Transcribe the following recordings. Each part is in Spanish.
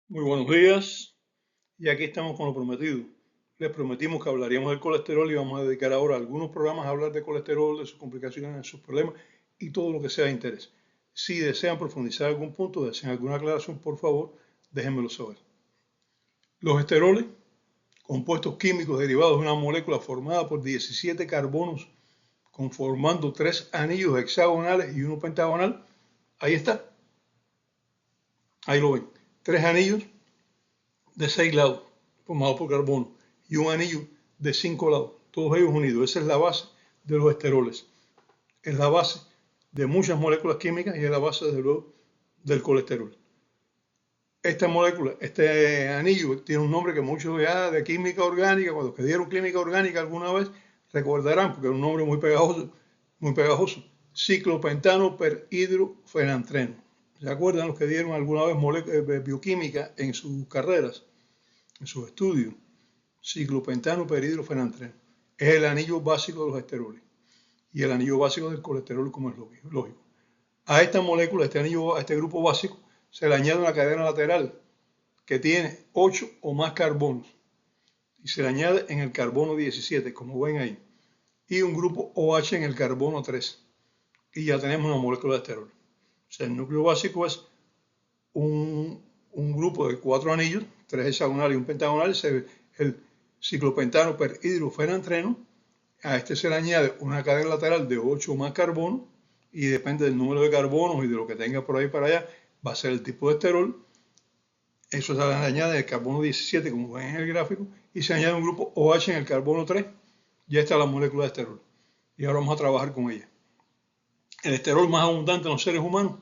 Muy buenos días, y aquí estamos con lo prometido. Les prometimos que hablaríamos del colesterol y vamos a dedicar ahora algunos programas a hablar de colesterol, de sus complicaciones, de sus problemas y todo lo que sea de interés. Si desean profundizar algún punto, desean alguna aclaración, por favor, déjenmelo saber. Los esteroles, compuestos químicos derivados de una molécula formada por 17 carbonos conformando tres anillos hexagonales y uno pentagonal, ahí está, ahí lo ven, tres anillos de 6 lados, formado por carbono, y un anillo de 5 lados, todos ellos unidos. Esa es la base de los esteroles. Es la base de muchas moléculas químicas y es la base, desde luego, del colesterol. Esta molécula, este anillo, tiene un nombre que muchos ya de química orgánica, cuando que dieron química orgánica alguna vez, recordarán, porque es un nombre muy pegajoso, ciclopentano perhidrofenantreno. ¿Se acuerdan los que dieron alguna vez bioquímica en sus carreras, en sus estudios? Ciclopentano perhidrofenantreno. Es el anillo básico de los esteroles y el anillo básico del colesterol, como es lógico. A esta molécula, a este grupo básico, se le añade una cadena lateral que tiene 8 o más carbonos y se le añade en el carbono 17, como ven ahí, y un grupo OH en el carbono 3 y ya tenemos una molécula de esterol. O sea, el núcleo básico es un grupo de 4 anillos, 3 hexagonales y un pentagonal, el ciclopentano perhidrofenantreno. A este se le añade una cadena lateral de 8 o más carbonos y depende del número de carbonos y de lo que tenga por ahí para allá, va a ser el tipo de esterol. Eso se le añade el carbono 17, como ven en el gráfico, y se añade un grupo OH en el carbono 3. Ya está la molécula de esterol. Y ahora vamos a trabajar con ella. El esterol más abundante en los seres humanos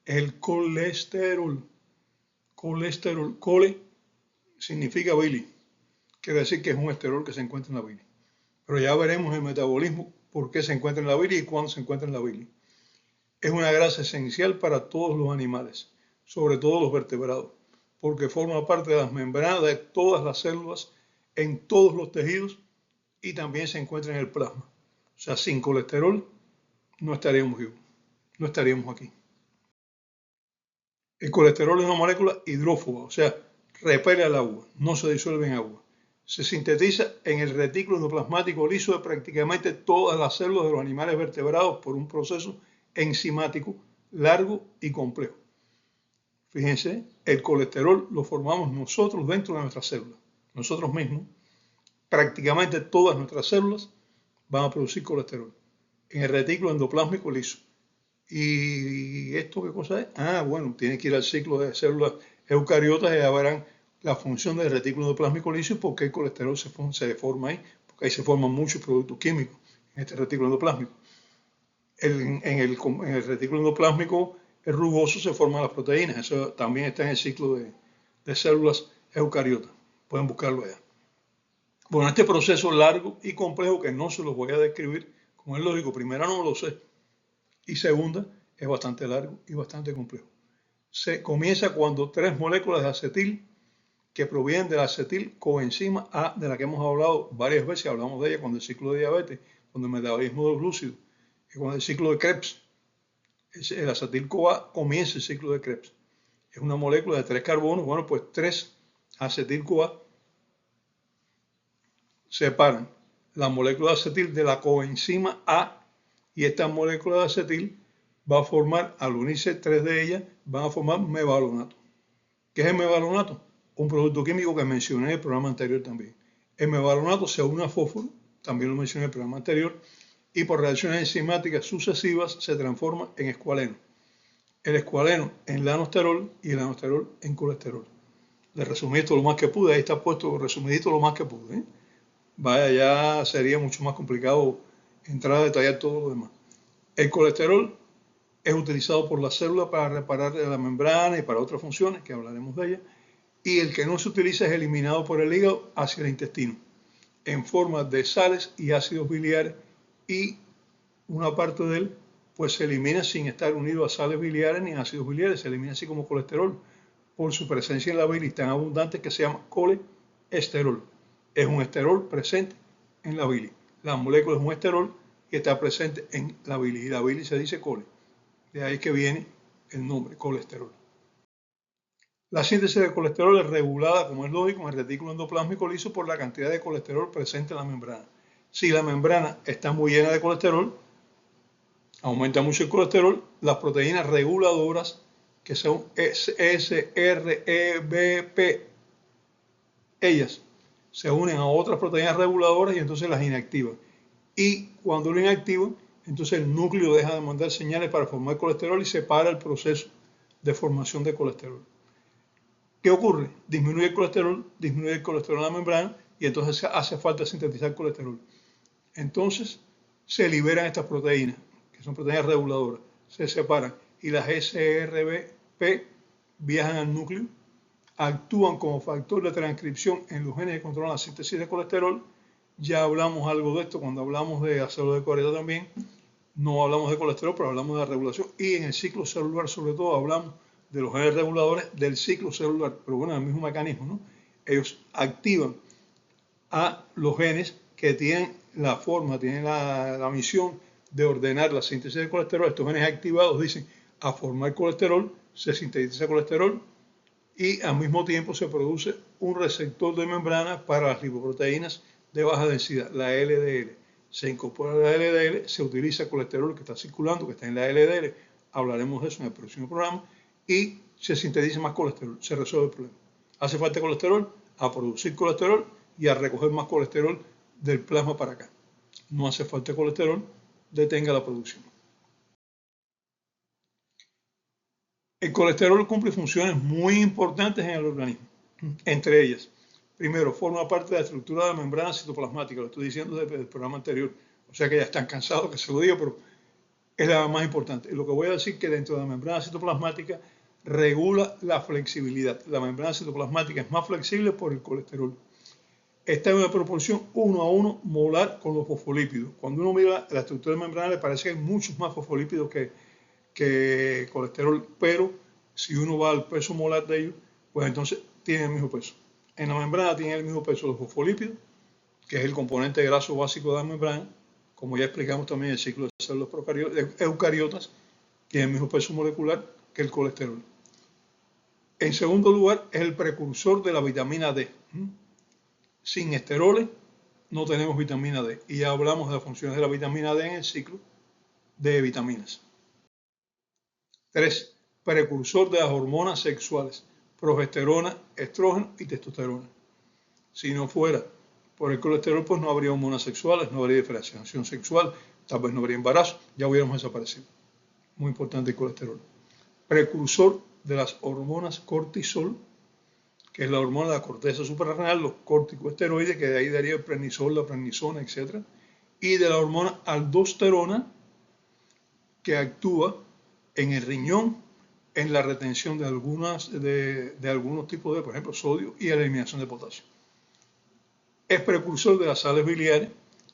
es el colesterol. Colesterol, cole significa bilis. Quiere decir que es un esterol que se encuentra en la bilis. Pero ya veremos el metabolismo, por qué se encuentra en la bilis y cuándo se encuentra en la bilis. Es una grasa esencial para todos los animales, sobre todo los vertebrados, porque forma parte de las membranas de todas las células, en todos los tejidos y también se encuentra en el plasma. O sea, sin colesterol no estaríamos vivos, no estaríamos aquí. El colesterol es una molécula hidrófoba, o sea, repele al agua, no se disuelve en agua. Se sintetiza en el retículo endoplasmático liso de prácticamente todas las células de los animales vertebrados por un proceso enzimático largo y complejo. Fíjense, el colesterol lo formamos nosotros dentro de nuestras células, nosotros mismos. Prácticamente todas nuestras células van a producir colesterol en el retículo endoplásmico liso. ¿Y esto qué cosa es? Bueno, tiene que ir al ciclo de células eucariotas y ya verán la función del retículo endoplásmico liso y por qué el colesterol se forma ahí, porque ahí se forman muchos productos químicos en este retículo endoplásmico. En el retículo endoplásmico rugoso se forman las proteínas, eso también está en el ciclo de células eucariotas. Pueden buscarlo allá. Bueno, este proceso largo y complejo que no se los voy a describir, como es lógico, primero no lo sé, y segunda, es bastante largo y bastante complejo. Se comienza cuando tres moléculas de acetil que provienen de la acetilcoenzima A, de la que hemos hablado varias veces, hablamos de ella con el ciclo de diabetes, con el metabolismo de los glúcidos y con el ciclo de Krebs. El acetil-CoA comienza el ciclo de Krebs. Es una molécula de tres carbonos, bueno, pues tres acetil-CoA separan la molécula de acetil de la coenzima A y esta molécula de acetil va a formar, al unirse tres de ellas, van a formar mevalonato. ¿Qué es el mevalonato? Un producto químico que mencioné en el programa anterior también. El mevalonato se une a fósforo, también lo mencioné en el programa anterior, y por reacciones enzimáticas sucesivas se transforma en escualeno. El escualeno en lanosterol y el lanosterol en colesterol. Le resumí esto lo más que pude, ahí está puesto resumidito lo más que pude. Vaya, ya sería mucho más complicado entrar a detallar todo lo demás. El colesterol es utilizado por la célula para reparar la membrana y para otras funciones, que hablaremos de ellas, y el que no se utiliza es eliminado por el hígado hacia el intestino, en forma de sales y ácidos biliares, y una parte de él pues se elimina sin estar unido a sales biliares ni a ácidos biliares, se elimina así como colesterol, por su presencia en la bilis tan abundante que se llama colesterol. Es un esterol presente en la bilis. La molécula es un esterol que está presente en la bilis y la bilis se dice cole. De ahí que viene el nombre, colesterol. La síntesis de colesterol es regulada, como es lógico, en el retículo endoplásmico liso por la cantidad de colesterol presente en la membrana. Si la membrana está muy llena de colesterol, aumenta mucho el colesterol, las proteínas reguladoras, que son SREBP, ellas se unen a otras proteínas reguladoras y entonces las inactivan. Y cuando lo inactivan, entonces el núcleo deja de mandar señales para formar colesterol y se para el proceso de formación de colesterol. ¿Qué ocurre? Disminuye el colesterol en la membrana y entonces hace falta sintetizar colesterol. Entonces se liberan estas proteínas, que son proteínas reguladoras, se separan y las SRBP viajan al núcleo, actúan como factor de transcripción en los genes que controlan la síntesis de colesterol. Ya hablamos algo de esto cuando hablamos de ácido de coreto también. No hablamos de colesterol, pero hablamos de la regulación. Y en el ciclo celular, sobre todo, hablamos de los genes reguladores del ciclo celular. Pero bueno, el mismo mecanismo, ¿no? Ellos activan a los genes que tienen la forma, tienen la misión de ordenar la síntesis de colesterol. Estos genes activados dicen a formar colesterol, se sintetiza colesterol y al mismo tiempo se produce un receptor de membrana para las lipoproteínas de baja densidad, la LDL. Se incorpora la LDL, se utiliza colesterol que está circulando, que está en la LDL, hablaremos de eso en el próximo programa, y se sintetiza más colesterol, se resuelve el problema. Hace falta colesterol, a producir colesterol y a recoger más colesterol del plasma para acá. No hace falta colesterol, detenga la producción. El colesterol cumple funciones muy importantes en el organismo, entre ellas, primero, forma parte de la estructura de la membrana citoplasmática, lo estoy diciendo desde el programa anterior, o sea que ya están cansados que se lo diga, pero es la más importante. Lo que voy a decir es que dentro de la membrana citoplasmática regula la flexibilidad. La membrana citoplasmática es más flexible por el colesterol. Está en una proporción 1 a 1 molar con los fosfolípidos. Cuando uno mira la estructura de membrana le parece que hay muchos más fosfolípidos que colesterol, pero si uno va al peso molar de ellos, pues entonces tienen el mismo peso. En la membrana tienen el mismo peso los fosfolípidos, que es el componente graso básico de la membrana, como ya explicamos también en el ciclo de células eucariotas, tiene el mismo peso molecular que el colesterol. En segundo lugar, es el precursor de la vitamina D. Sin esteroles no tenemos vitamina D. Y ya hablamos de las funciones de la vitamina D en el ciclo de vitaminas. 3. Precursor de las hormonas sexuales, progesterona, estrógeno y testosterona. Si no fuera por el colesterol, pues no habría hormonas sexuales, no habría diferenciación sexual, tal vez no habría embarazo, ya hubiéramos desaparecido. Muy importante el colesterol. Precursor de las hormonas cortisol, que es la hormona de la corteza suprarrenal, los corticosteroides, que de ahí daría el prednisol, la prednisona, etc. Y de la hormona aldosterona, que actúa en el riñón, en la retención de algunos tipos de, por ejemplo, sodio y la eliminación de potasio. Es precursor de las sales biliares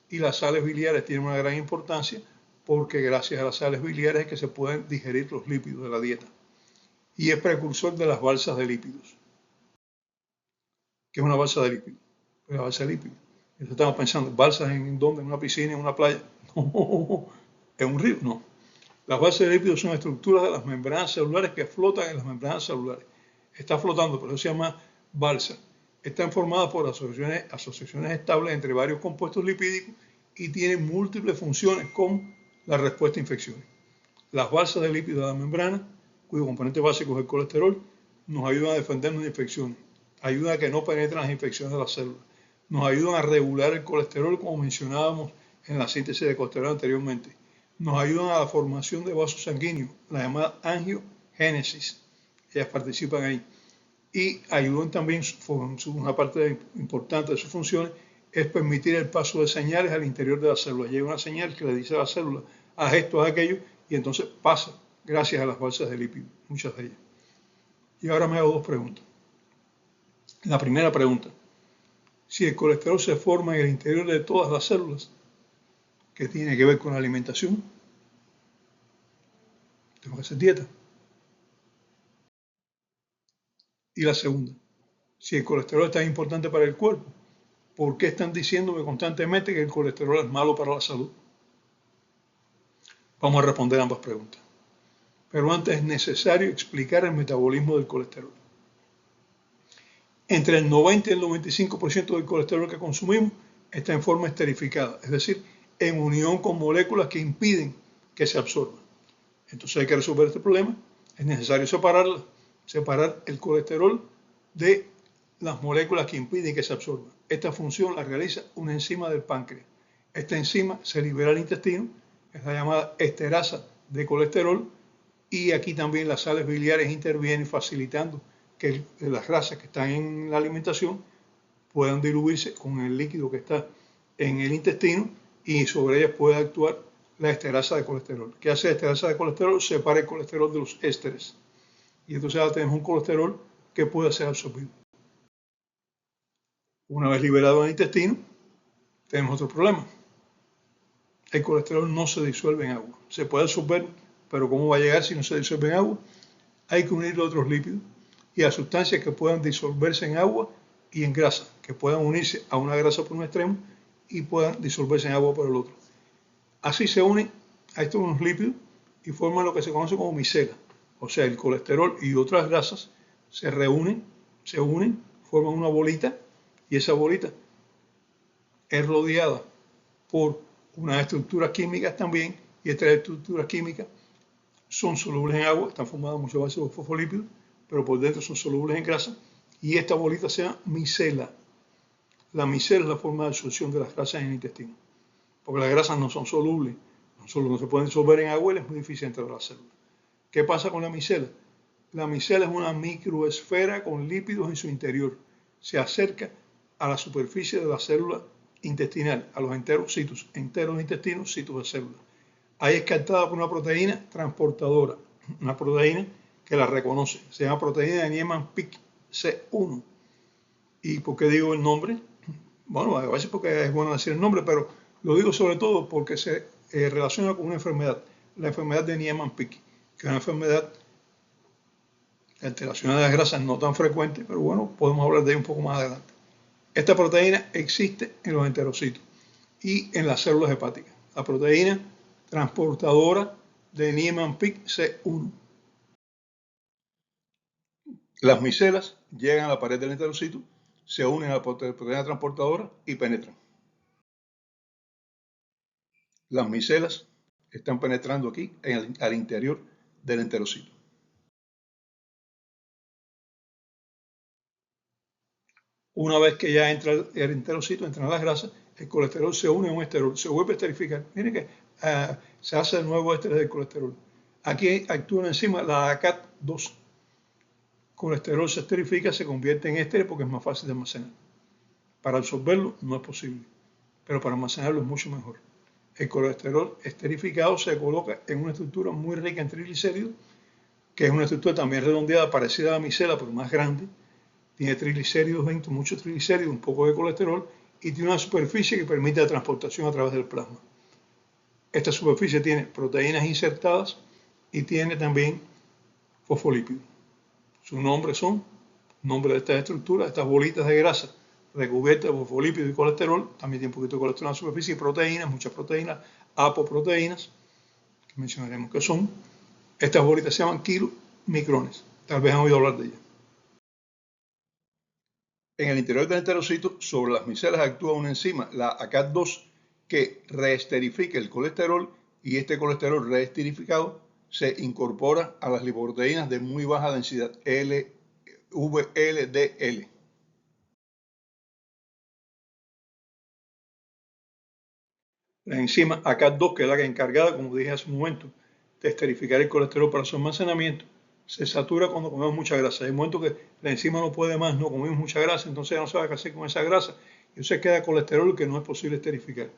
y las sales biliares tienen una gran importancia porque gracias a las sales biliares es que se pueden digerir los lípidos de la dieta. Y es precursor de las balsas de lípidos. ¿Qué es una balsa de lípidos? Una balsa de lípidos. Entonces estamos pensando, ¿balsas en dónde? ¿En una piscina? ¿En una playa? No. ¿En un río? No. Las balsas de lípidos son estructuras de las membranas celulares que flotan en las membranas celulares. Está flotando, por eso se llama balsa. Están formadas por asociaciones estables entre varios compuestos lipídicos y tienen múltiples funciones como la respuesta a infecciones. Las balsas de lípidos de la membrana, cuyo componente básico es el colesterol, nos ayudan a defendernos de infecciones, ayudan a que no penetren las infecciones de las células, nos ayudan a regular el colesterol, como mencionábamos en la síntesis de colesterol anteriormente, nos ayudan a la formación de vasos sanguíneos, la llamada angiogénesis. Ellas participan ahí. Y ayudan también, una parte importante de sus funciones, es permitir el paso de señales al interior de la célula. Llega una señal que le dice a la célula, haz esto, haz aquello, y entonces pasa gracias a las balsas de lípidos, muchas de ellas. Y ahora me hago dos preguntas. La primera pregunta, si el colesterol se forma en el interior de todas las células, ¿qué tiene que ver con la alimentación? Tengo que hacer dieta. Y la segunda, si el colesterol es tan importante para el cuerpo, ¿por qué están diciéndome constantemente que el colesterol es malo para la salud? Vamos a responder ambas preguntas. Pero antes es necesario explicar el metabolismo del colesterol. entre el 90 y el 95% del colesterol que consumimos está en forma esterificada, es decir, en unión con moléculas que impiden que se absorba. Entonces hay que resolver este problema. Es necesario separar el colesterol de las moléculas que impiden que se absorba. Esta función la realiza una enzima del páncreas. Esta enzima se libera al intestino, es la llamada esterasa de colesterol, y aquí también las sales biliares intervienen facilitando que las grasas que están en la alimentación puedan diluirse con el líquido que está en el intestino y sobre ellas puede actuar la esterasa de colesterol. ¿Qué hace la esterasa de colesterol? Separa el colesterol de los ésteres. Y entonces ahora tenemos un colesterol que puede ser absorbido. Una vez liberado en el intestino, tenemos otro problema. El colesterol no se disuelve en agua. Se puede absorber, pero ¿cómo va a llegar si no se disuelve en agua? Hay que unirlo a otros lípidos y a sustancias que puedan disolverse en agua y en grasa, que puedan unirse a una grasa por un extremo y puedan disolverse en agua por el otro. Así se unen a estos unos lípidos y forman lo que se conoce como micela. O sea, el colesterol y otras grasas se unen, forman una bolita y esa bolita es rodeada por unas estructuras químicas también, y estas estructuras químicas son solubles en agua, están formadas muchas veces por fosfolípidos, pero por dentro son solubles en grasa, y esta bolita se llama micela. La micela es la forma de absorción de las grasas en el intestino, porque las grasas no son solubles, no se pueden disolver en agua y es muy difícil entrar a la célula. ¿Qué pasa con la micela? La micela es una microesfera con lípidos en su interior. Se acerca a la superficie de la célula intestinal, a los enterocitos, enteros de intestino, citos de célula. Ahí es captada por una proteína transportadora, una proteína que la reconoce. Se llama proteína de Niemann-Pick C1. ¿Y por qué digo el nombre? Bueno, a veces porque es bueno decir el nombre, pero lo digo sobre todo porque se relaciona con una enfermedad, la enfermedad de Niemann-Pick, que es una enfermedad de alteraciones de las grasas no tan frecuente, pero bueno, podemos hablar de ella un poco más adelante. Esta proteína existe en los enterocitos y en las células hepáticas. La proteína transportadora de Niemann-Pick C1. Las micelas llegan a la pared del enterocito, se unen a la proteína transportadora y penetran. Las micelas están penetrando aquí al interior del enterocito. Una vez que ya entra el enterocito, entran las grasas, el colesterol se une a un esterol, se vuelve a esterificar. Miren que se hace el nuevo éster del colesterol. Aquí actúa encima la ACAT2. Colesterol se esterifica, se convierte en éster porque es más fácil de almacenar. Para absorberlo no es posible, pero para almacenarlo es mucho mejor. El colesterol esterificado se coloca en una estructura muy rica en triglicéridos, que es una estructura también redondeada, parecida a la micela, pero más grande. Tiene triglicéridos dentro, muchos triglicéridos, un poco de colesterol, y tiene una superficie que permite la transportación a través del plasma. Esta superficie tiene proteínas insertadas y tiene también fosfolípidos. Sus nombres son, nombre de estas estructuras, estas bolitas de grasa recubiertas de fosfolípidos y colesterol, también tiene un poquito de colesterol en la superficie, y proteínas, muchas proteínas, apoproteínas, que mencionaremos que son. Estas bolitas se llaman kilomicrones, tal vez han oído hablar de ellas. En el interior del enterocito, sobre las micelas actúa una enzima, la ACAT2, que reesterifica el colesterol, y este colesterol reesterificado se incorpora a las lipoproteínas de muy baja densidad, VLDL. La enzima ACAT2, que es la encargada, como dije hace un momento, de esterificar el colesterol para su almacenamiento, se satura cuando comemos mucha grasa. Hay un momento que la enzima no puede más, no comemos mucha grasa, entonces ya no sabe qué hacer con esa grasa, y entonces queda colesterol que no es posible esterificar.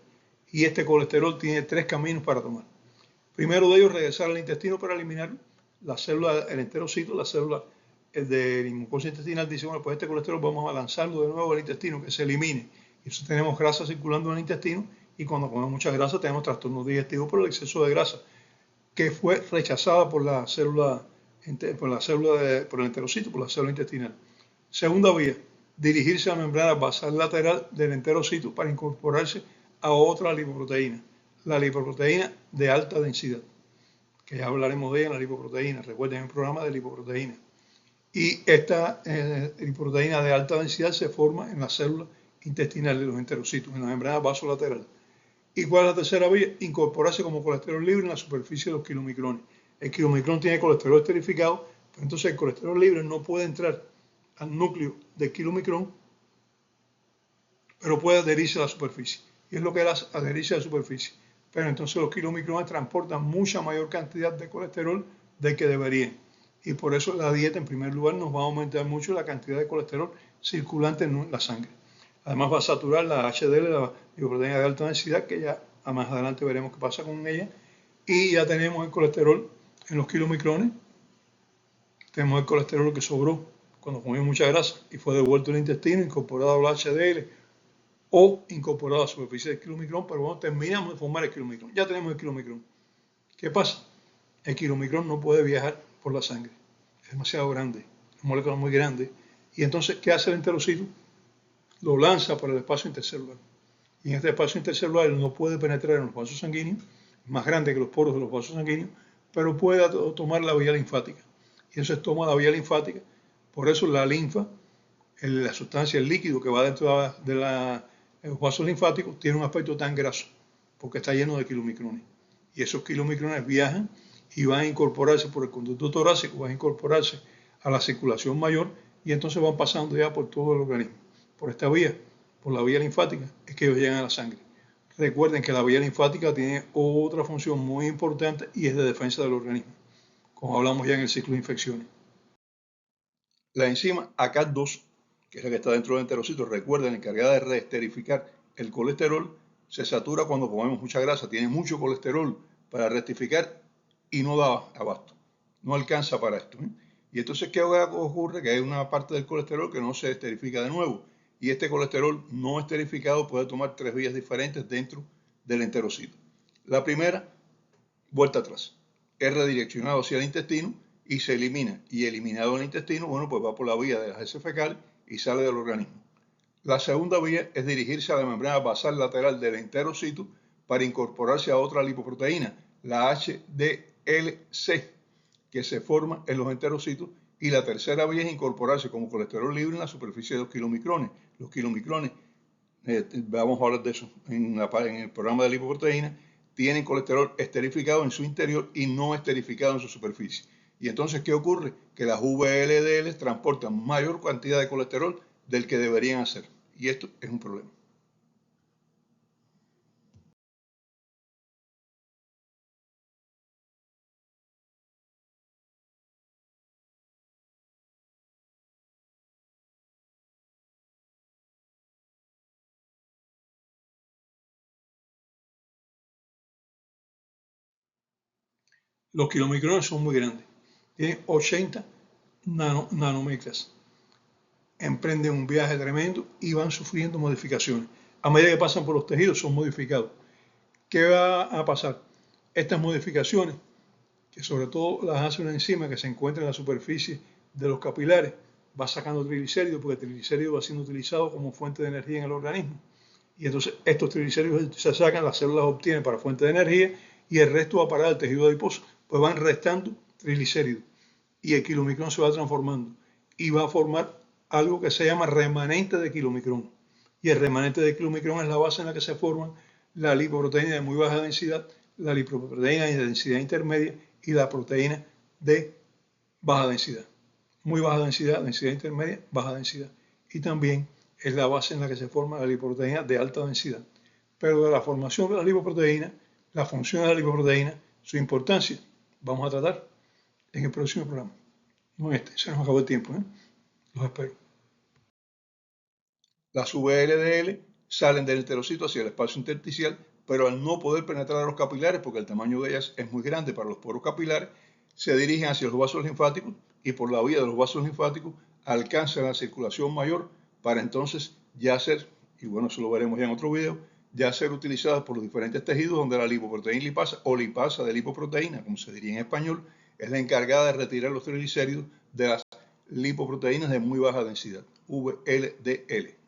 Y este colesterol tiene 3 caminos para tomar. Primero de ellos, regresar al intestino para eliminar la célula, el enterocito, la célula de mucosa intestinal. Dice, bueno, pues este colesterol vamos a lanzarlo de nuevo al intestino, que se elimine. Y eso tenemos grasa circulando en el intestino, y cuando comemos mucha grasa tenemos trastornos digestivos por el exceso de grasa, que fue rechazada por la célula, por el enterocito, por la célula intestinal. Segunda vía, dirigirse a la membrana basal lateral del enterocito para incorporarse a otra lipoproteína, la lipoproteína de alta densidad, que ya hablaremos de ella, la lipoproteína. Recuerden el programa de lipoproteína. Y esta lipoproteína de alta densidad se forma en las células intestinales de los enterocitos, en la membrana vasolateral. ¿Y cuál es la tercera vía? Incorporarse como colesterol libre en la superficie de los kilomicrones. El kilomicrón tiene colesterol esterificado, pero entonces el colesterol libre no puede entrar al núcleo del kilomicrón, pero puede adherirse a la superficie. Y es lo que hace, adherirse a la superficie. Pero entonces los kilomicrones transportan mucha mayor cantidad de colesterol del que deberían. Y por eso la dieta, en primer lugar, nos va a aumentar mucho la cantidad de colesterol circulante en la sangre. Además va a saturar la HDL, la lipoproteína de alta densidad, que ya más adelante veremos qué pasa con ella. Y ya tenemos el colesterol en los kilomicrones. Tenemos el colesterol que sobró cuando comimos mucha grasa y fue devuelto al intestino, incorporado al HDL o incorporado a la superficie del kilomicrón, pero bueno, terminamos de formar el kilomicrón. Ya tenemos el kilomicrón. ¿Qué pasa? El kilomicrón no puede viajar por la sangre. Es demasiado grande, es una molécula muy grande. Y entonces, ¿qué hace el enterocito? Lo lanza por el espacio intercelular. Y en este espacio intercelular no puede penetrar en los vasos sanguíneos, es más grande que los poros de los vasos sanguíneos, pero puede tomar la vía linfática. Y entonces toma la vía linfática. Por eso la linfa, la sustancia, el líquido que va dentro de los vasos linfáticos, tiene un aspecto tan graso, porque está lleno de kilomicrones. Y esos kilomicrones viajan y van a incorporarse por el conducto torácico, van a incorporarse a la circulación mayor y entonces van pasando ya por todo el organismo. Por esta vía, por la vía linfática, es que ellos llegan a la sangre. Recuerden que la vía linfática tiene otra función muy importante y es de defensa del organismo, como hablamos ya en el ciclo de infecciones. La enzima ACAT2, que es la que está dentro del enterocito, recuerden, encargada de reesterificar el colesterol, se satura cuando comemos mucha grasa, tiene mucho colesterol para rectificar y no da abasto, no alcanza para esto. Y entonces, ¿qué ocurre? Que hay una parte del colesterol que no se esterifica de nuevo. Y este colesterol no esterificado puede tomar tres vías diferentes dentro del enterocito. La primera, vuelta atrás, es redireccionado hacia el intestino y se elimina. Y eliminado el intestino, bueno, pues va por la vía de las heces fecales y sale del organismo. La segunda vía es dirigirse a la membrana basal lateral del enterocito para incorporarse a otra lipoproteína, la HDLC, que se forma en los enterocitos. Y la tercera vía es incorporarse como colesterol libre en la superficie de los kilomicrones. Los kilomicrones, vamos a hablar de eso en el programa de lipoproteína, tienen colesterol esterificado en su interior y no esterificado en su superficie. Y entonces, ¿qué ocurre? Que las VLDL transportan mayor cantidad de colesterol del que deberían hacer. Y esto es un problema. Los kilomicrones son muy grandes. Tienen 80 nanómetros. Emprenden un viaje tremendo y van sufriendo modificaciones. A medida que pasan por los tejidos son modificados. ¿Qué va a pasar? Estas modificaciones, que sobre todo las hace una enzima que se encuentra en la superficie de los capilares, va sacando triglicéridos porque el triglicérido va siendo utilizado como fuente de energía en el organismo. Y entonces estos triglicéridos se sacan, las células obtienen para fuente de energía y el resto va a parar al tejido adiposo. Pues van restando triglicéridos y el kilomicrón se va transformando y va a formar algo que se llama remanente de kilomicrón. Y el remanente de kilomicrón es la base en la que se forman la lipoproteína de muy baja densidad, la lipoproteína de densidad intermedia y la proteína de baja densidad. Muy baja densidad, densidad intermedia, baja densidad. Y también es la base en la que se forma la lipoproteína de alta densidad. Pero de la formación de la lipoproteína, la función de la lipoproteína, su importancia, vamos a tratar en el próximo programa. No en este, se nos acabó el tiempo. Los espero. Las VLDL salen del enterocito hacia el espacio intersticial, pero al no poder penetrar a los capilares, porque el tamaño de ellas es muy grande para los poros capilares, se dirigen hacia los vasos linfáticos y por la vía de los vasos linfáticos alcanzan la circulación mayor para entonces ya ser, y bueno, eso lo veremos ya en otro video, ya ser utilizadas por los diferentes tejidos donde la lipoproteína lipasa o lipasa de lipoproteína, como se diría en español, es la encargada de retirar los triglicéridos de las lipoproteínas de muy baja densidad, VLDL.